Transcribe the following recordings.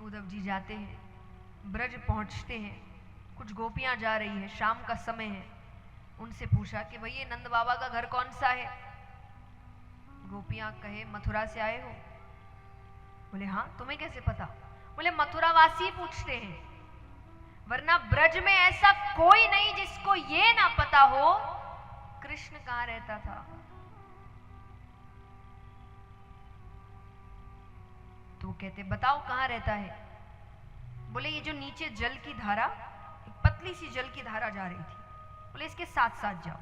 उद्धव जी जाते हैं, ब्रज पहुंचते हैं, कुछ गोपियां जा रही है, शाम का समय है। उनसे पूछा कि भई ये नंद बाबा का घर कौन सा है? गोपियां कहे मथुरा से आए हो। बोले हाँ, तुम्हें कैसे पता? बोले मथुरा वासी पूछते हैं, वरना ब्रज में ऐसा कोई नहीं जिसको ये ना पता हो कृष्ण कहां रहता था। तो वो कहते बताओ कहां रहता है? बोले ये जो नीचे जल की धारा, एक पतली सी जल की धारा जा रही थी, बोले इसके साथ साथ जाओ,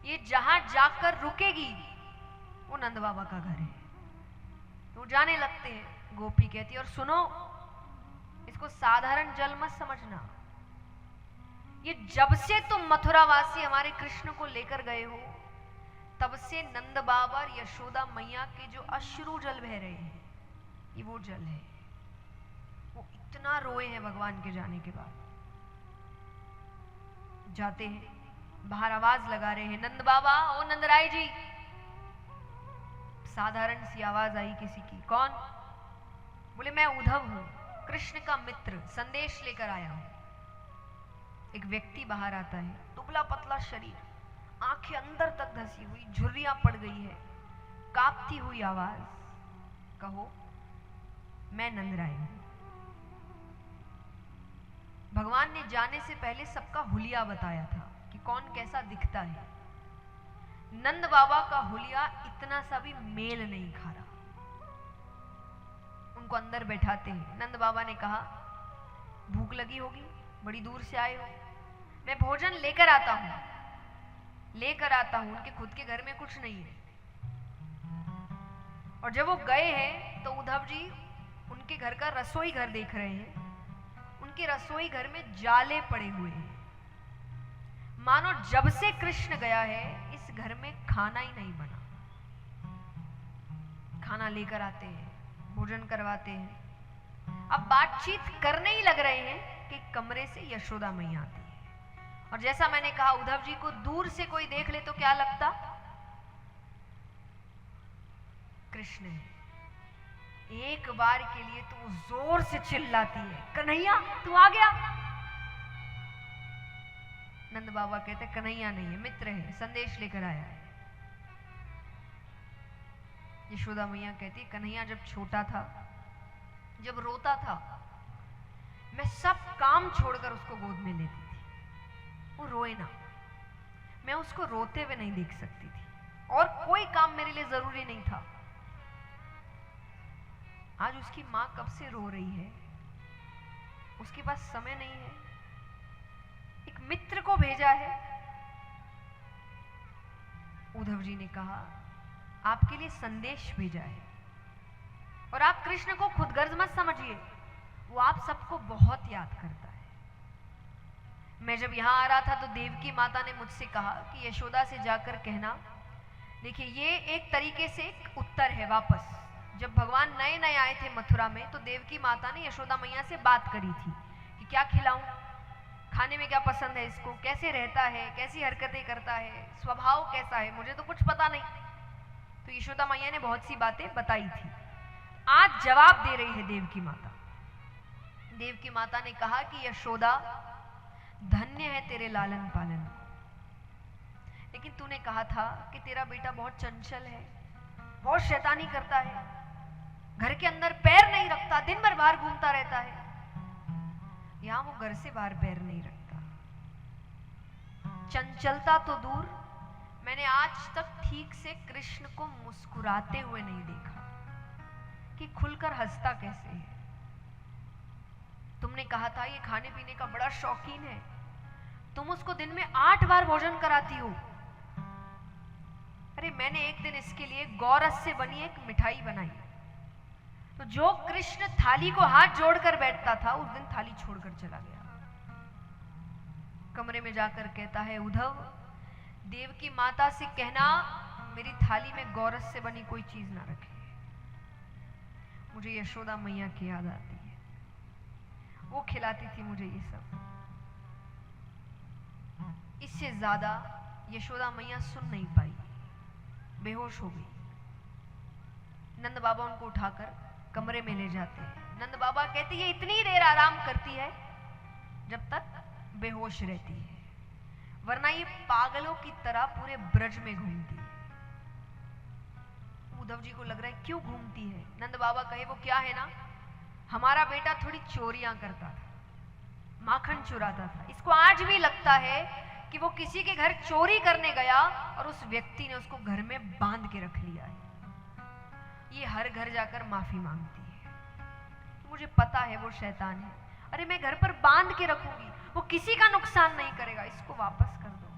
ये जहां जाकर रुकेगी वो नंद बाबा का घर है। तो जाने लगते हैं। गोपी कहती और सुनो, इसको साधारण जल मत समझना, ये जब से तुम मथुरावासी हमारे कृष्ण को लेकर गए हो तब से नंद बाबा और यशोदा मैया के जो अश्रु जल बह रहे हैं ये वो जल है। वो इतना रोए हैं भगवान के जाने के बाद। जाते हैं, बाहर आवाज लगा रहे हैं, नंद बाबा, ओ नंदराय जी। साधारण सी आवाज आई किसी की, कौन? बोले मैं उद्धव हूं, कृष्ण का मित्र, संदेश लेकर आया हूं। एक व्यक्ति बाहर आता है, दुबला पतला शरीर, आंखें अंदर तक धसी हुई, झुर्रियां पड़ गई है, कांपती हुई आवाज, कहो। मैं नंदराय हूं। भगवान ने जाने से पहले सबका हुलिया बताया था कि कौन कैसा दिखता है। नंद बाबा का हुलिया इतना सा भी मेल नहीं खा रहा। उनको अंदर बैठाते हैं। नंद बाबा ने कहा भूख लगी होगी, बड़ी दूर से आए हो, मैं भोजन लेकर आता हूं, लेकर आता हूं। उनके खुद के घर में कुछ नहीं है। और जब वो गए हैं तो उद्धव जी उनके घर का रसोई घर देख रहे हैं। उनके रसोई घर में जाले पड़े हुए हैं, मानो जब से कृष्ण गया है इस घर में खाना ही नहीं बना। खाना लेकर आते हैं, भोजन करवाते हैं। अब बातचीत करने ही लग रहे हैं कि कमरे से यशोदा मैया आती है। और जैसा मैंने कहा, उद्धव जी को दूर से कोई देख ले तो क्या लगता? कृष्ण है। एक बार के लिए तो वो जोर से चिल्लाती है, कन्हैया तू आ गया। नंद बाबा कहते कन्हैया नहीं है, मित्र है, संदेश लेकर आया है। यशोदा मैया कहती कन्हैया जब छोटा था, जब रोता था, मैं सब काम छोड़कर उसको गोद में लेती थी। वो रोए ना, मैं उसको रोते हुए नहीं देख सकती थी, और कोई काम मेरे लिए जरूरी नहीं था। आज उसकी मां कब से रो रही है, उसके पास समय नहीं है, एक मित्र को भेजा है। उद्धव जी ने कहा आपके लिए संदेश भेजा है। और आप कृष्ण को खुदगर्ज मत समझिए, वो आप सबको बहुत याद करता है। मैं जब यहां आ रहा था तो देवकी माता ने मुझसे कहा कि यशोदा से जाकर कहना, देखिए ये एक तरीके से एक उत्तर है वापस। जब भगवान नए नए आए थे मथुरा में तो देवकी माता ने यशोदा मैया से बात करी थी कि क्या खिलाऊं, खाने में क्या पसंद है इसको, कैसे रहता है, कैसी हरकतें करता है, स्वभाव कैसा है, मुझे तो कुछ पता नहीं। तो यशोदा मैया ने बहुत सी बातें बताई थी। आज जवाब दे रही है देवकी माता। देवकी माता ने कहा कि यशोदा धन्य है तेरे लालन पालन, लेकिन तूने कहा था कि तेरा बेटा बहुत चंचल है, बहुत शैतानी करता है, घर के अंदर पैर नहीं रखता, दिन भर बाहर घूमता रहता है। यहां वो घर से बाहर पैर नहीं रखता। चंचलता तो दूर, मैंने आज तक ठीक से कृष्ण को मुस्कुराते हुए नहीं देखा कि खुलकर हंसता कैसे है। तुमने कहा था ये खाने पीने का बड़ा शौकीन है, तुम उसको दिन में 8 बार भोजन कराती हो। अरे मैंने एक दिन इसके लिए गौरस से बनी एक मिठाई बनाई, तो जो कृष्ण थाली को हाथ जोड़कर बैठता था उस दिन थाली छोड़कर चला गया। कमरे में जाकर कहता है उद्धव, देवकी माता से कहना मेरी थाली में गौरस से बनी कोई चीज ना रखे। मुझे यशोदा मैया की याद आती है, वो खिलाती थी मुझे ये सब। इससे ज्यादा यशोदा मैया सुन नहीं पाई, बेहोश हो गई। नंद बाबा उनको उठाकर कमरे में ले जाते हैं। नंद बाबा कहते ये इतनी देर आराम करती है जब तक बेहोश रहती है, वरना ये पागलों की तरह पूरे ब्रज में घूमती है। उद्धव जी को लग रहा है क्यों घूमती है। नंद बाबा कहे वो क्या है ना, हमारा बेटा थोड़ी चोरियां करता था, माखन चुराता था। इसको आज भी लगता है कि वो किसी के घर चोरी करने गया और उस व्यक्ति ने उसको घर में बांध के रख लिया है। ये हर घर जाकर माफी मांगती है, मुझे पता है वो शैतान है, अरे मैं घर पर बांध के रखूंगी, वो किसी का नुकसान नहीं करेगा, इसको वापस कर दो।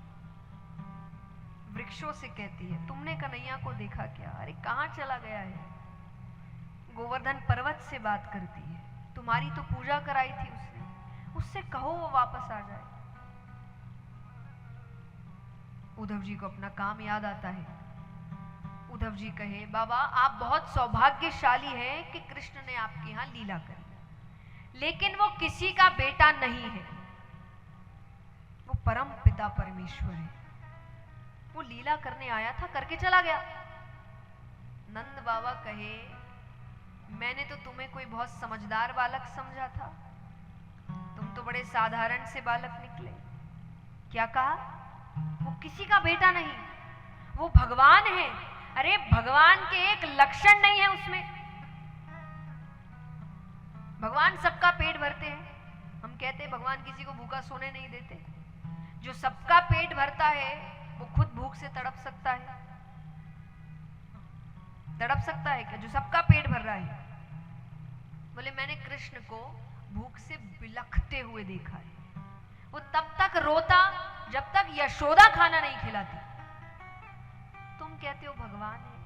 वृक्षों से कहती है तुमने कन्हैया को देखा क्या, अरे कहां चला गया है। गोवर्धन पर्वत से बात करती है, तुम्हारी तो पूजा कराई थी उससे कहो वो वापस आ जाए। उद्धव जी को अपना काम याद आता है। उद्धव जी कहे बाबा आप बहुत सौभाग्यशाली हैं कि कृष्ण ने आपके यहां लीला करी, लेकिन वो किसी का बेटा नहीं है, वो परम पिता परमेश्वर है। वो लीला करने आया था, करके चला गया। नंद बाबा कहे मैंने तो तुम्हें कोई बहुत समझदार बालक समझा था, तुम तो बड़े साधारण से बालक निकले। क्या कहा, वो किसी का बेटा नहीं, वो भगवान है। अरे भगवान के एक लक्षण नहीं है उसमें। भगवान सबका पेट भरते हैं, हम कहते हैं भगवान किसी को भूखा सोने नहीं देते। जो सबका पेट भरता है वो खुद भूख से तड़प सकता है, तड़प सकता है क्या जो सबका पेट भर रहा है। बोले मैंने कृष्ण को भूख से बिलखते हुए देखा है, वो तब तक रोता जब तक यशोदा खाना नहीं खिलाती। तुम कहते हो भगवान है,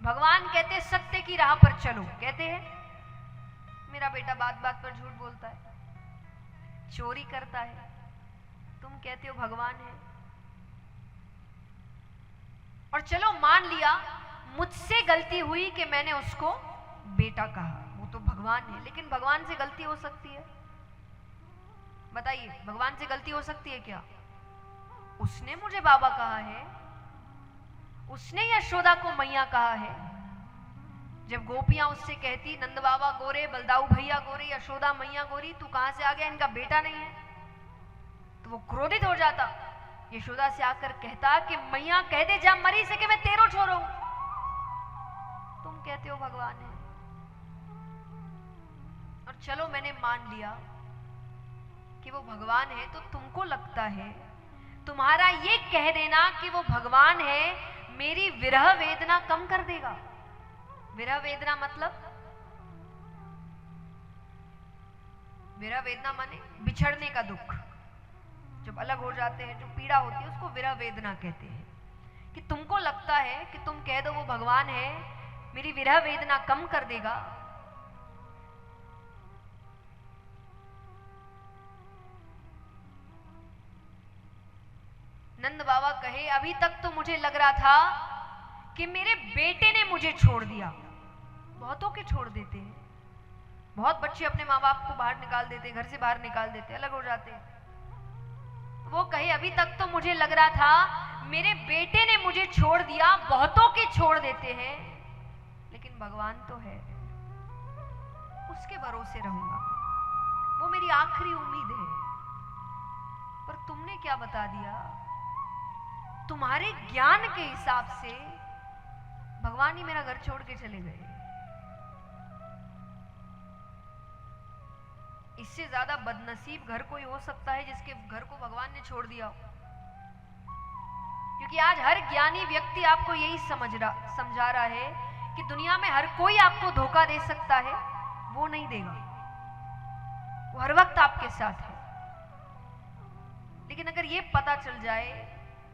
भगवान कहते सत्य की राह पर चलो, कहते हैं मेरा बेटा बात बात पर झूठ बोलता है, चोरी करता है, तुम कहते हो भगवान है। और चलो मान लिया मुझसे गलती हुई कि मैंने उसको बेटा कहा, वो तो भगवान है, लेकिन भगवान से गलती हो सकती है? बताइए भगवान से गलती हो सकती है क्या? उसने मुझे बाबा कहा है, उसने यशोदा को मैया कहा है। जब गोपियां उससे कहती नंद बाबा गोरे, बलदाऊ भैया गोरे, यशोदा मैया गोरी, तू कहां से आ गया, इनका बेटा नहीं है, तो वो क्रोधित हो जाता। यशोदा से आकर कहता कि मैया कह दे जा मरी से कि मैं तेरो छोरो हूं। तुम कहते हो भगवान है। और चलो मैंने मान लिया कि वो भगवान है, तो तुमको लगता है तुम्हारा ये कह देना कि वो भगवान है मेरी विरह वेदना कम कर देगा? विरह वेदना मतलब, विरह वेदना माने बिछड़ने का दुख, जब अलग हो जाते हैं जो पीड़ा होती है उसको विरह वेदना कहते हैं। कि तुमको लगता है कि तुम कह दो वो भगवान है मेरी विरह वेदना कम कर देगा। नंद बाबा कहे अभी तक तो मुझे लग रहा था कि मेरे बेटे ने मुझे छोड़ दिया। बहुतों के छोड़ देते हैं, बहुत बच्चे अपने माँ बाप को बाहर निकाल देते, घर से बाहर निकाल देते, अलग हो जाते। वो कहे अभी तक तो मुझे लग रहा था मेरे बेटे ने मुझे छोड़ दिया, बहुतों के छोड़ देते हैं, लेकिन भगवान तो है, उसके भरोसे रहूंगा, वो मेरी आखिरी उम्मीद है। पर तुमने क्या बता दिया? तुम्हारे ज्ञान के हिसाब से भगवान ही मेरा घर छोड़ के चले गए। इससे ज्यादा बदनसीब घर कोई हो सकता है जिसके घर को भगवान ने छोड़ दिया हो? क्योंकि आज हर ज्ञानी व्यक्ति आपको यही समझा रहा है कि दुनिया में हर कोई आपको धोखा दे सकता है, वो नहीं देगा, वो हर वक्त आपके साथ है। लेकिन अगर ये पता चल जाए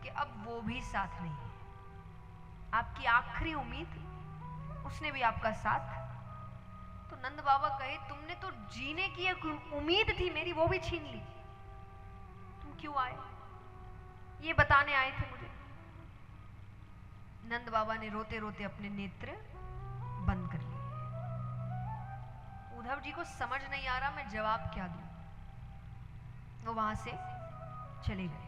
कि अब वो भी साथ नहीं है, आपकी आखिरी उम्मीद, उसने भी आपका साथ, तो नंद बाबा कहे तुमने तो जीने की एक उम्मीद थी मेरी, वो भी छीन ली। तुम क्यों आए? ये बताने आए थे मुझे। नंद बाबा ने रोते रोते अपने नेत्र बंद कर लिए। उद्धव जी को समझ नहीं आ रहा मैं जवाब क्या दूं, वो वहां से चले गए।